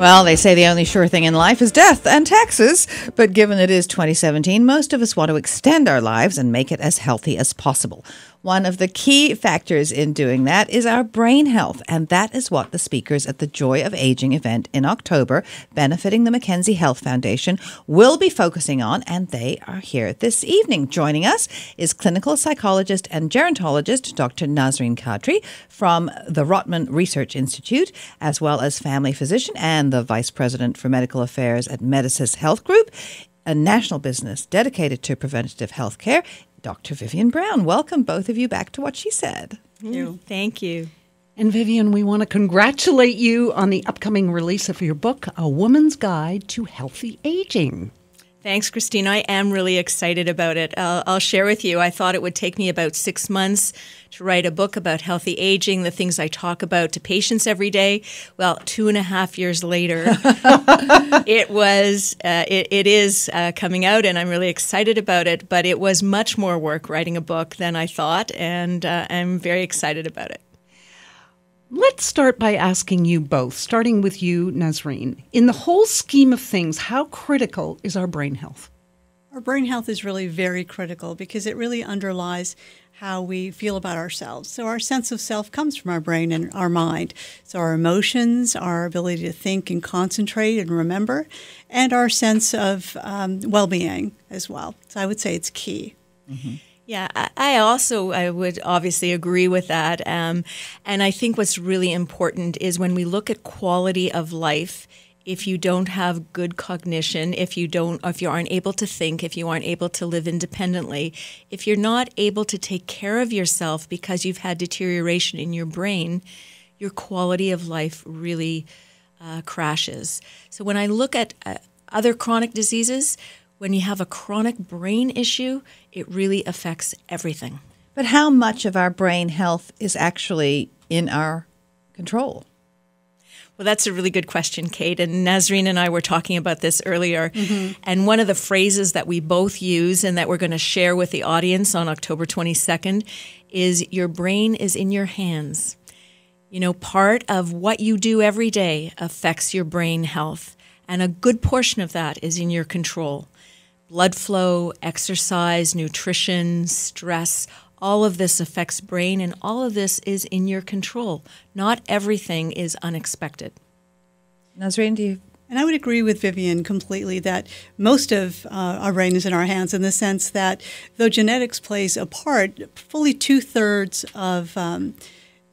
Well, they say the only sure thing in life is death and taxes. But given it is 2017, most of us want to extend our lives and make it as healthy as possible. One of the key factors in doing that is our brain health, and that is what the speakers at the Joy of Aging event in October, benefiting the Mackenzie Health Foundation, will be focusing on, and they are here this evening. Joining us is clinical psychologist and gerontologist Dr. Nazreen Kadri from the Rotman Research Institute, as well as family physician and the Vice President for Medical Affairs at Medicis Health Group, a national business dedicated to preventative health care, Dr. Vivian Brown. Welcome, both of you, back to What She Said. Thank you. Thank you. And Vivian, we want to congratulate you on the upcoming release of your book, A Woman's Guide to Healthy Aging. Thanks, Christine. I am really excited about it. I'll share with you, I thought it would take me about 6 months to write a book about healthy aging, the things I talk about to patients every day. Well, 2.5 years later, it is coming out, and I'm really excited about it. But it was much more work writing a book than I thought, and I'm very excited about it. Let's start by asking you both, starting with you, Nazreen. In the whole scheme of things, how critical is our brain health? Our brain health is really very critical because it really underlies how we feel about ourselves. So our sense of self comes from our brain and our mind. So our emotions, our ability to think and concentrate and remember, and our sense of well-being as well. So I would say it's key. Mm-hmm. Yeah, I would obviously agree with that. And I think what's really important is when we look at quality of life, if you don't have good cognition, if you aren't able to think, if you aren't able to live independently, if you're not able to take care of yourself because you've had deterioration in your brain, your quality of life really crashes. So when I look at other chronic diseases, when you have a chronic brain issue, it really affects everything. But how much of our brain health is actually in our control? Well, that's a really good question, Kate. And Nazreen and I were talking about this earlier. Mm-hmm. And one of the phrases that we both use and that we're going to share with the audience on October 22nd is your brain is in your hands. You know, part of what you do every day affects your brain health. And a good portion of that is in your control. Blood flow, exercise, nutrition, stress, all of this affects brain, and all of this is in your control. Not everything is unexpected. Nazreen, do you? And I would agree with Vivian completely that most of our brain is in our hands in the sense that though genetics plays a part, fully 2/3 of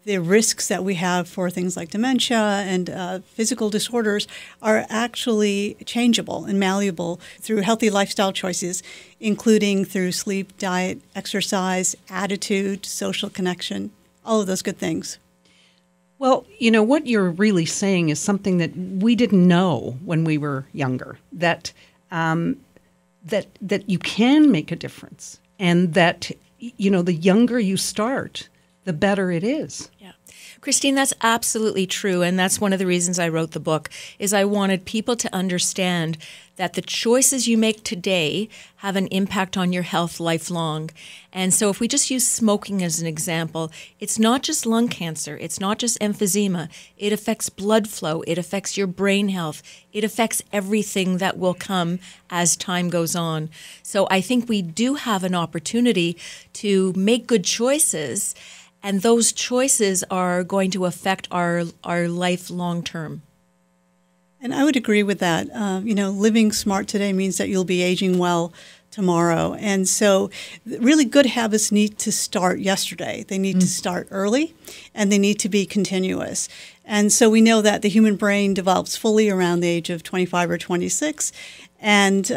the risks that we have for things like dementia and physical disorders are actually changeable and malleable through healthy lifestyle choices, including through sleep, diet, exercise, attitude, social connection, all of those good things. Well, you know, what you're really saying is something that we didn't know when we were younger, that you can make a difference, and that, you know, the younger you start, the better it is. Yeah. Christine, that's absolutely true. And that's one of the reasons I wrote the book, is I wanted people to understand that the choices you make today have an impact on your health lifelong. And so if we just use smoking as an example, it's not just lung cancer, it's not just emphysema, it affects blood flow, it affects your brain health, it affects everything that will come as time goes on. So I think we do have an opportunity to make good choices, and those choices are going to affect our life long term. And I would agree with that. You know, living smart today means that you'll be aging well tomorrow. And so really good habits need to start yesterday. They need to start early, and they need to be continuous. And so we know that the human brain develops fully around the age of 25 or 26. And,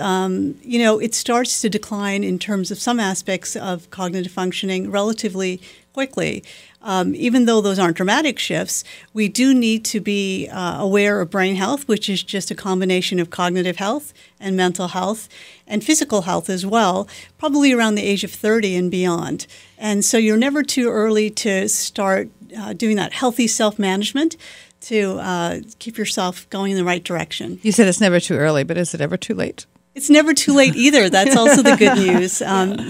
you know, it starts to decline in terms of some aspects of cognitive functioning relatively quickly. Even though those aren't dramatic shifts, we do need to be aware of brain health, which is just a combination of cognitive health and mental health and physical health as well, probably around the age of 30 and beyond. And so you're never too early to start doing that healthy self-management to keep yourself going in the right direction. You said it's never too early, but is it ever too late? It's never too late either. That's also the good news.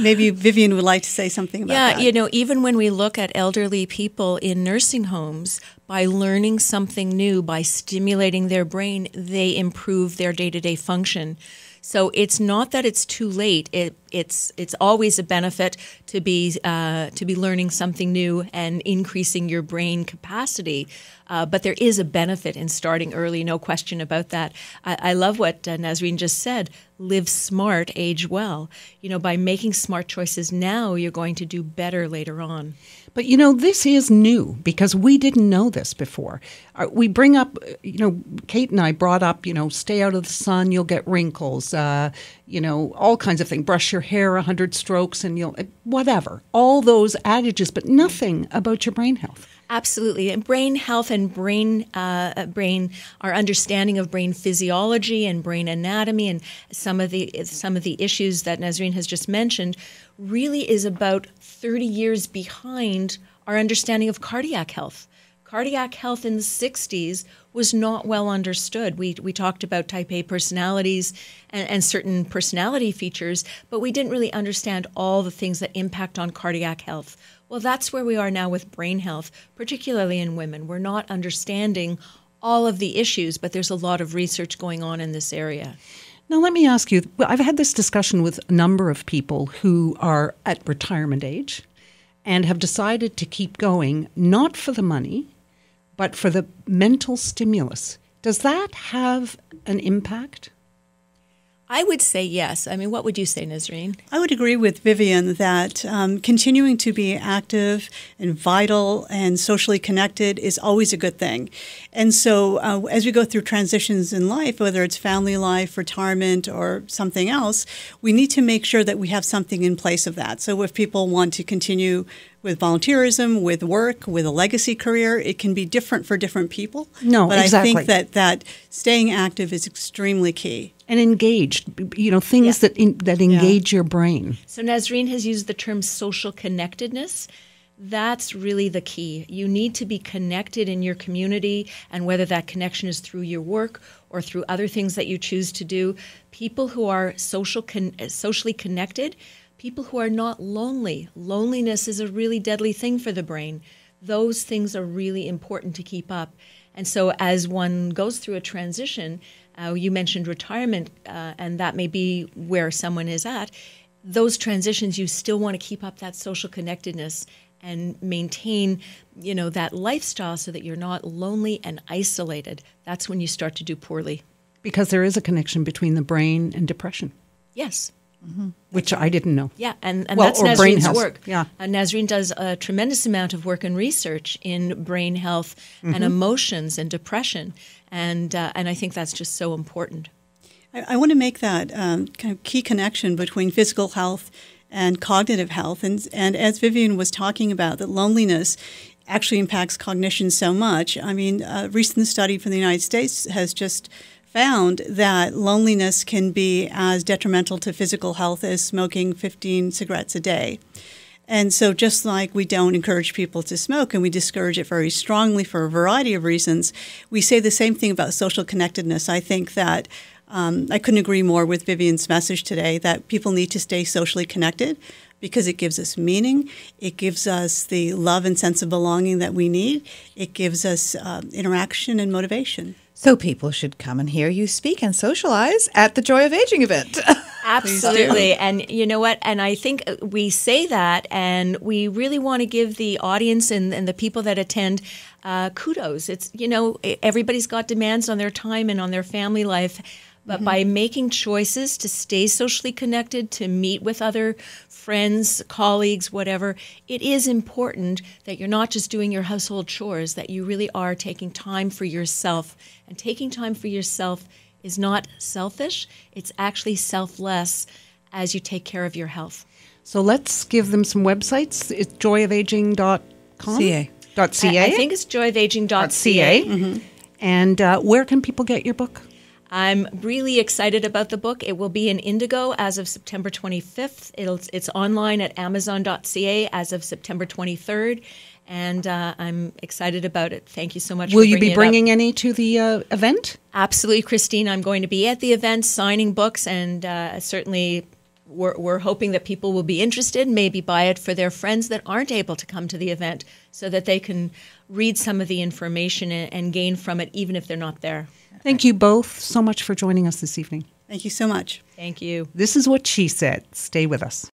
Maybe Vivian would like to say something about that. Yeah, even when we look at elderly people in nursing homes, by learning something new, by stimulating their brain, they improve their day-to-day function. So it's not that it's too late. It's always a benefit to be learning something new and increasing your brain capacity. But there is a benefit in starting early, no question about that. I love what Nazreen just said. Live smart, age well. By making smart choices now, you're going to do better later on. But, this is new because we didn't know this before. We bring up, Kate and I brought up, stay out of the sun, you'll get wrinkles, all kinds of things. Brush your hair 100 strokes and you'll, whatever. All those adages, but nothing about your brain health. Absolutely. And brain health and our understanding of brain physiology and brain anatomy and some of the issues that Nazreen has just mentioned really is about 30 years behind our understanding of cardiac health. Cardiac health in the 60s was not well understood. We talked about type A personalities and certain personality features, but we didn't really understand all the things that impact on cardiac health. Well, that's where we are now with brain health, particularly in women. We're not understanding all of the issues, but there's a lot of research going on in this area. Now, let me ask you, I've had this discussion with a number of people who are at retirement age and have decided to keep going, not for the money, but for the mental stimulus. Does that have an impact? I would say yes. I mean, what would you say, Nazreen? I would agree with Vivian that continuing to be active and vital and socially connected is always a good thing. And so as we go through transitions in life, whether it's family life, retirement, or something else, we need to make sure that we have something in place of that. So if people want to continue with volunteerism, with work, with a legacy career, it can be different for different people. No, but exactly. I think that staying active is extremely key. And engaged, things that engage your brain. So Nazreen has used the term social connectedness. That's really the key. You need to be connected in your community, and whether that connection is through your work or through other things that you choose to do. People who are socially connected, people who are not lonely. Loneliness is a really deadly thing for the brain. Those things are really important to keep up. And so as one goes through a transition, you mentioned retirement, and that may be where someone is at. Those transitions, you still want to keep up that social connectedness and maintain, that lifestyle so that you're not lonely and isolated. That's when you start to do poorly. Because there is a connection between the brain and depression. Yes. Mm-hmm. Which I didn't know. Yeah, and that's Nazreen's work. Yeah. Nazreen does a tremendous amount of work and research in brain health and emotions and depression, and I think that's just so important. I want to make that kind of key connection between physical health and cognitive health, and as Vivian was talking about, that loneliness actually impacts cognition so much. I mean, a recent study from the United States has just found that loneliness can be as detrimental to physical health as smoking 15 cigarettes a day. And so just like we don't encourage people to smoke and we discourage it very strongly for a variety of reasons, we say the same thing about social connectedness. I think that I couldn't agree more with Vivian's message today that people need to stay socially connected because it gives us meaning, it gives us the love and sense of belonging that we need, it gives us interaction and motivation. So people should come and hear you speak and socialize at the Joy of Aging event. Absolutely. And you know what? And I think we say that, and we really want to give the audience and the people that attend kudos. It's, everybody's got demands on their time and on their family life. But by making choices to stay socially connected, to meet with other friends, colleagues, whatever, it is important that you're not just doing your household chores, that you really are taking time for yourself. And taking time for yourself is not selfish, it's actually selfless as you take care of your health. So let's give them some websites. It's joyofaging.com? CA. I think it's joyofaging.ca. Mm-hmm. And where can people get your book? I'm really excited about the book. It will be in Indigo as of September 25th. It's online at amazon.ca as of September 23rd. And I'm excited about it. Thank you so much. Will you be bringing any to the event? Absolutely, Christine. I'm going to be at the event signing books, and certainly we're hoping that people will be interested, maybe buy it for their friends that aren't able to come to the event so that they can read some of the information and gain from it, even if they're not there. Thank you both so much for joining us this evening. Thank you so much. Thank you. This is What She Said. Stay with us.